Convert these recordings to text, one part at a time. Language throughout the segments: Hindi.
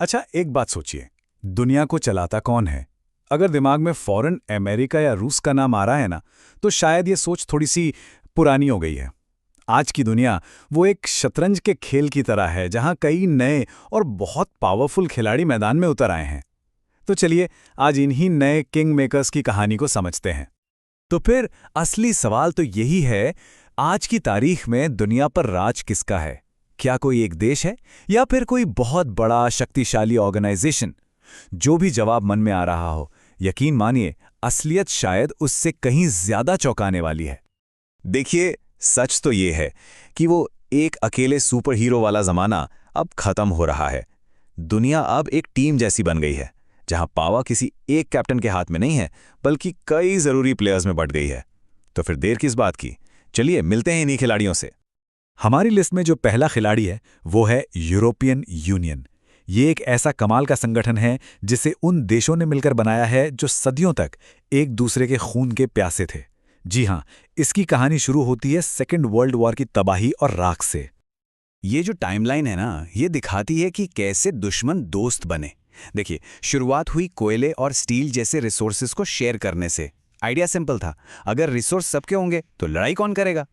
अच्छा, एक बात सोचिए, दुनिया को चलाता कौन है? अगर दिमाग में फौरन अमेरिका या रूस का नाम आ रहा है ना, तो शायद ये सोच थोड़ी सी पुरानी हो गई है। आज की दुनिया वो एक शतरंज के खेल की तरह है जहां कई नए और बहुत पावरफुल खिलाड़ी मैदान में उतर आए हैं। तो चलिए, आज इन्हीं नए किंग मेकर्स की कहानी को समझते हैं। तो फिर असली सवाल तो यही है, आज की तारीख में दुनिया पर राज किसका है? क्या कोई एक देश है या फिर कोई बहुत बड़ा शक्तिशाली ऑर्गेनाइजेशन? जो भी जवाब मन में आ रहा हो, यकीन मानिए असलियत शायद उससे कहीं ज्यादा चौंकाने वाली है। देखिए, सच तो ये है कि वो एक अकेले सुपर हीरो वाला जमाना अब खत्म हो रहा है। दुनिया अब एक टीम जैसी बन गई है, जहां पावर किसी एक कैप्टन के हाथ में नहीं है, बल्कि कई जरूरी प्लेयर्स में बट गई है। तो फिर देर किस बात की? चलिए मिलते हैं इन्हीं खिलाड़ियों से। हमारी लिस्ट में जो पहला खिलाड़ी है वो है यूरोपियन यूनियन। ये एक ऐसा कमाल का संगठन है जिसे उन देशों ने मिलकर बनाया है जो सदियों तक एक दूसरे के खून के प्यासे थे। जी हाँ, इसकी कहानी शुरू होती है सेकेंड वर्ल्ड वॉर की तबाही और राख से। ये जो टाइमलाइन है ना, ये दिखाती है कि कैसे दुश्मन दोस्त बने। देखिए, शुरुआत हुई कोयले और स्टील जैसे रिसोर्सेज को शेयर करने से। आइडिया सिंपल था, अगर रिसोर्स सबके होंगे तो लड़ाई कौन करेगा।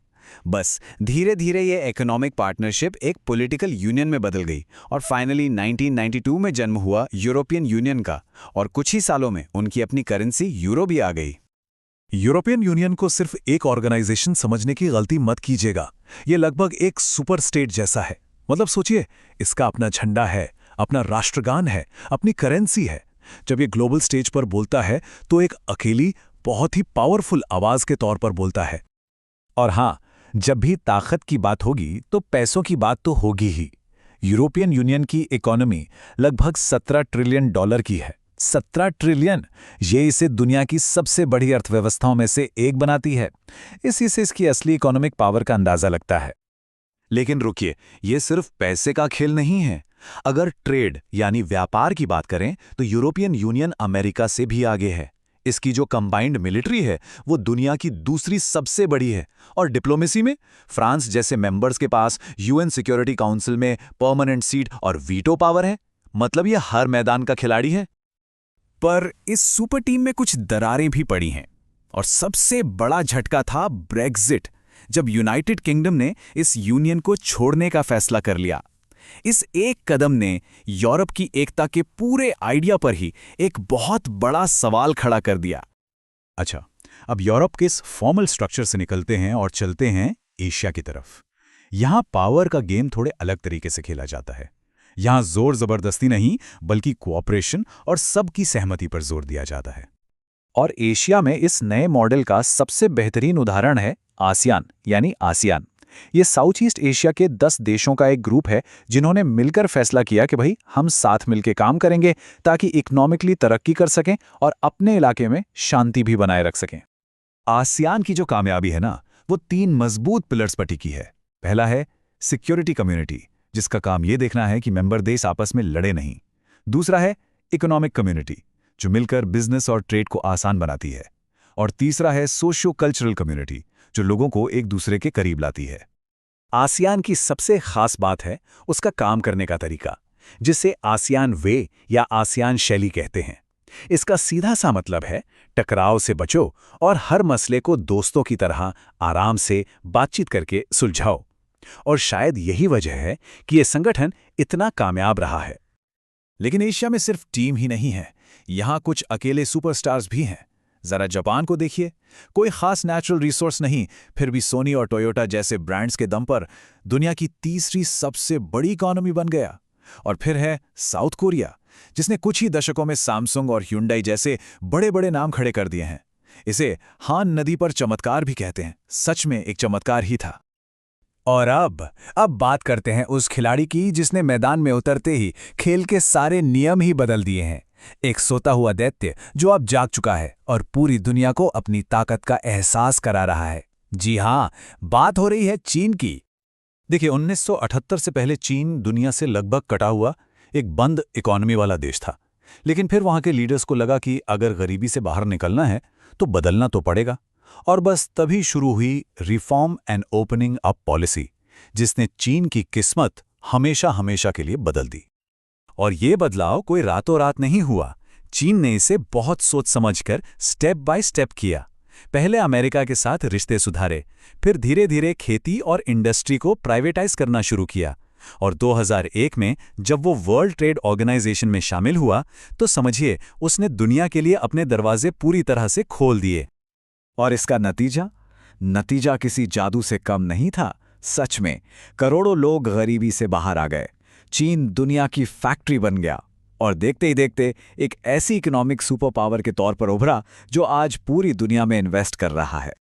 बस धीरे धीरे ये इकोनॉमिक पार्टनरशिप एक पॉलिटिकल यूनियन में बदल गई और फाइनली 1992 में जन्म हुआ यूरोपियन यूनियन का, और कुछ ही सालों में उनकी अपनी करेंसी यूरो भी आ गई। यूरोपियन यूनियन को सिर्फ एक ऑर्गेनाइजेशन समझने की गलती मत कीजिएगा। ये लगभग एक सुपर स्टेट जैसा है। मतलब सोचिए, इसका अपना झंडा है, अपना राष्ट्रगान है, अपनी करेंसी है। जब ये ग्लोबल स्टेज पर बोलता है तो एक अकेली, बहुत ही पावरफुल आवाज के तौर पर बोलता है। और हाँ, जब भी ताकत की बात होगी तो पैसों की बात तो होगी ही। यूरोपियन यूनियन की इकोनॉमी लगभग 17 ट्रिलियन डॉलर की है। 17 ट्रिलियन! ये इसे दुनिया की सबसे बड़ी अर्थव्यवस्थाओं में से एक बनाती है। इसी से इसकी असली इकोनॉमिक पावर का अंदाजा लगता है। लेकिन रुकिए, ये सिर्फ पैसे का खेल नहीं है। अगर ट्रेड यानी व्यापार की बात करें तो यूरोपियन यूनियन अमेरिका से भी आगे है। इसकी जो कंबाइंड मिलिट्री है वो दुनिया की दूसरी सबसे बड़ी है। और डिप्लोमेसी में फ्रांस जैसे मेंबर्स के पास यूएन सिक्योरिटी काउंसिल में परमानेंट सीट और वीटो पावर है। मतलब ये हर मैदान का खिलाड़ी है। पर इस सुपर टीम में कुछ दरारें भी पड़ी हैं, और सबसे बड़ा झटका था ब्रेक्जिट, जब यूनाइटेड किंगडम ने इस यूनियन को छोड़ने का फैसला कर लिया। इस एक कदम ने यूरोप की एकता के पूरे आइडिया पर ही एक बहुत बड़ा सवाल खड़ा कर दिया। अच्छा, अब यूरोप के इस फॉर्मल स्ट्रक्चर से निकलते हैं और चलते हैं एशिया की तरफ। यहाँ पावर का गेम थोड़े अलग तरीके से खेला जाता है। यहाँ जोर जबरदस्ती नहीं, बल्कि कोऑपरेशन और सबकी सहमति पर जोर दिया जाता है। और एशिया में इस नए मॉडल का सबसे बेहतरीन उदाहरण है आसियान, यानी आसियान। ये साउथ ईस्ट एशिया के 10 देशों का एक ग्रुप है जिन्होंने मिलकर फैसला किया कि भाई हम साथ मिलकर काम करेंगे ताकि इकोनॉमिकली तरक्की कर सकें और अपने इलाके में शांति भी बनाए रख सकें। आसियान की जो कामयाबी है ना, वो 3 मजबूत पिलर्स पर टिकी है। पहला है सिक्योरिटी कम्युनिटी, जिसका काम ये देखना है कि मेंबर देश आपस में लड़े नहीं। दूसरा है इकोनॉमिक कम्युनिटी, जो मिलकर बिजनेस और ट्रेड को आसान बनाती है। और तीसरा है सोशियो कल्चरल कम्युनिटी, जो लोगों को एक दूसरे के करीब लाती है। आसियान की सबसे खास बात है उसका काम करने का तरीका, जिसे आसियान वे या आसियान शैली कहते हैं। इसका सीधा सा मतलब है टकराव से बचो और हर मसले को दोस्तों की तरह आराम से बातचीत करके सुलझाओ। और शायद यही वजह है कि यह संगठन इतना कामयाब रहा है। लेकिन एशिया में सिर्फ टीम ही नहीं है, यहां कुछ अकेले सुपरस्टार्स भी हैं। जरा जापान को देखिए, कोई खास नेचुरल रिसोर्स नहीं, फिर भी सोनी और टोयोटा जैसे ब्रांड्स के दम पर दुनिया की तीसरी सबसे बड़ी इकोनॉमी बन गया। और फिर है साउथ कोरिया, जिसने कुछ ही दशकों में सैमसंग और ह्यूंडई जैसे बड़े बड़े नाम खड़े कर दिए हैं। इसे हान नदी पर चमत्कार भी कहते हैं। सच में एक चमत्कार ही था। और अब बात करते हैं उस खिलाड़ी की जिसने मैदान में उतरते ही खेल के सारे नियम ही बदल दिए हैं। एक सोता हुआ दैत्य जो अब जाग चुका है और पूरी दुनिया को अपनी ताकत का एहसास करा रहा है। जी हाँ, बात हो रही है चीन की। देखिए, 1978 से पहले चीन दुनिया से लगभग कटा हुआ एक बंद इकोनॉमी वाला देश था। लेकिन फिर वहां के लीडर्स को लगा कि अगर गरीबी से बाहर निकलना है तो बदलना तो पड़ेगा। और बस तभी शुरू हुई reform and opening up policy, जिसने चीन की किस्मत हमेशा हमेशा के लिए बदल दी। और ये बदलाव कोई रातों रात नहीं हुआ। चीन ने इसे बहुत सोच समझकर स्टेप बाय स्टेप किया। पहले अमेरिका के साथ रिश्ते सुधारे, फिर धीरे धीरे खेती और इंडस्ट्री को प्राइवेटाइज करना शुरू किया, और 2001 में जब वो वर्ल्ड ट्रेड ऑर्गेनाइजेशन में शामिल हुआ तो समझिए उसने दुनिया के लिए अपने दरवाजे पूरी तरह से खोल दिए। और इसका नतीजा किसी जादू से कम नहीं था। सच में करोड़ों लोग गरीबी से बाहर आ गए, चीन दुनिया की फैक्ट्री बन गया और देखते ही देखते एक ऐसी इकोनॉमिक सुपर पावर के तौर पर उभरा जो आज पूरी दुनिया में इन्वेस्ट कर रहा है।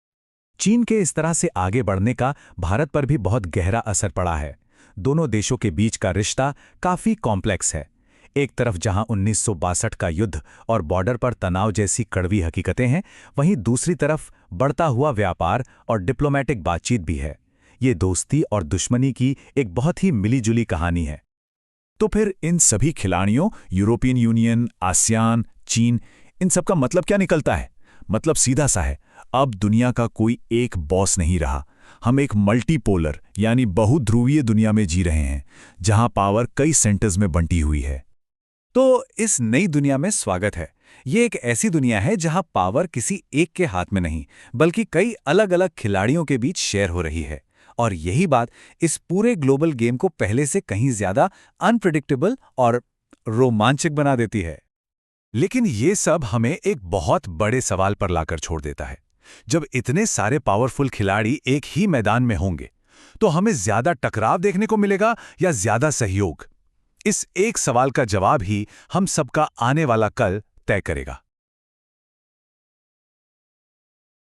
चीन के इस तरह से आगे बढ़ने का भारत पर भी बहुत गहरा असर पड़ा है। दोनों देशों के बीच का रिश्ता काफी कॉम्प्लेक्स है। एक तरफ जहां 1962 का युद्ध और बॉर्डर पर तनाव जैसी कड़वी हकीकतें हैं, वहीं दूसरी तरफ बढ़ता हुआ व्यापार और डिप्लोमेटिक बातचीत भी है। ये दोस्ती और दुश्मनी की एक बहुत ही मिलीजुली कहानी है। तो फिर इन सभी खिलाड़ियों यूरोपियन यूनियन, आसियान, चीन, इन सब का मतलब क्या निकलता है? मतलब सीधा सा है, अब दुनिया का कोई एक बॉस नहीं रहा। हम एक मल्टीपोलर यानी बहुध्रुवीय दुनिया में जी रहे हैं, जहां पावर कई सेंटर्स में बंटी हुई है। तो इस नई दुनिया में स्वागत है। ये एक ऐसी दुनिया है जहां पावर किसी एक के हाथ में नहीं, बल्कि कई अलग अलग खिलाड़ियों के बीच शेयर हो रही है। और यही बात इस पूरे ग्लोबल गेम को पहले से कहीं ज्यादा अनप्रेडिक्टेबल और रोमांचक बना देती है। लेकिन ये सब हमें एक बहुत बड़े सवाल पर लाकर छोड़ देता है। जब इतने सारे पावरफुल खिलाड़ी एक ही मैदान में होंगे, तो हमें ज्यादा टकराव देखने को मिलेगा या ज्यादा सहयोग? इस एक सवाल का जवाब ही हम सबका आने वाला कल तय करेगा।